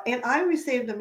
And I always say to them,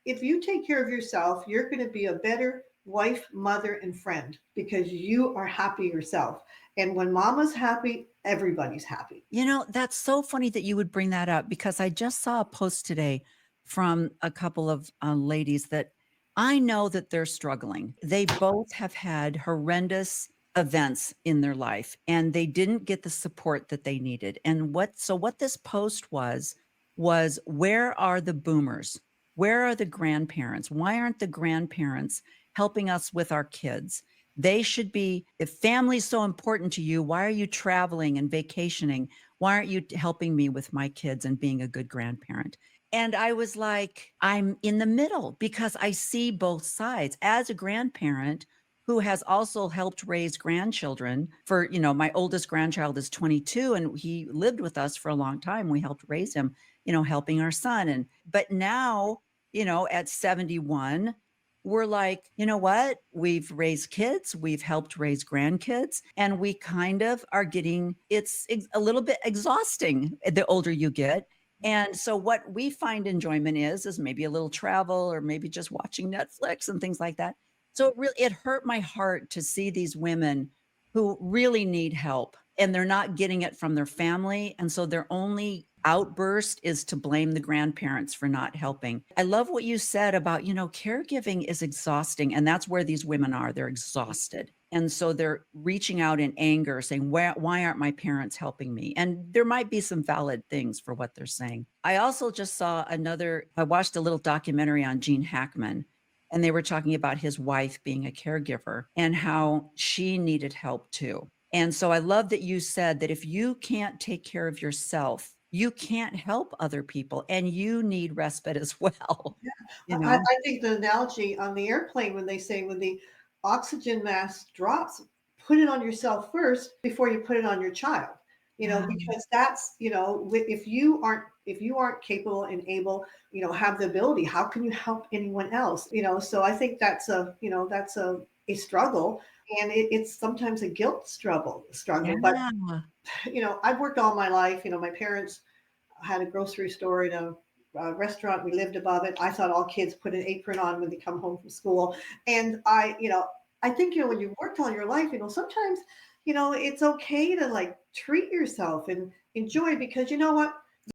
if you take care of yourself, you're going to be a better wife, mother, and friend because you are happy yourself. And when mama's happy, everybody's happy. That's so funny that you would bring that up because I just saw a post today from a couple of ladies that I know that they're struggling. They both have had horrendous events in their life and they didn't get the support that they needed. And what this post was where are the boomers? Where are the grandparents? Why aren't the grandparents helping us with our kids? They should be, if family's so important to you, why are you traveling and vacationing? Why aren't you helping me with my kids and being a good grandparent? And I was like, I'm in the middle because I see both sides. As a grandparent who has also helped raise grandchildren for, my oldest grandchild is 22 and he lived with us for a long time. We helped raise him, helping our son. But now, at 71, we're like, you know what? We've raised kids, we've helped raise grandkids, and we kind of are getting a little bit exhausting the older you get. And so what we find enjoyment is maybe a little travel or maybe just watching Netflix and things like that. So it hurt my heart to see these women who really need help and they're not getting it from their family. And so their only outburst is to blame the grandparents for not helping. I love what you said about, caregiving is exhausting. And that's where these women are. They're exhausted. And so they're reaching out in anger saying, why aren't my parents helping me? And there might be some valid things for what they're saying. I also just saw I watched a little documentary on Gene Hackman and they were talking about his wife being a caregiver and how she needed help too. And so I love that you said that if you can't take care of yourself, you can't help other people and you need respite as well. you I know? think the analogy on the airplane when they say when the oxygen mask drops, put it on yourself first before you put it on your child. Yeah. Because that's if you aren't capable and able, have the ability, how can you help anyone else? So I think that's a struggle, and it's sometimes a guilt struggle. But Yeah. I've worked all my life. My parents had a grocery store in a restaurant. We lived above it. I thought all kids put an apron on when they come home from school. And I think, when you worked all your life, sometimes, it's okay to like treat yourself and enjoy because you know what?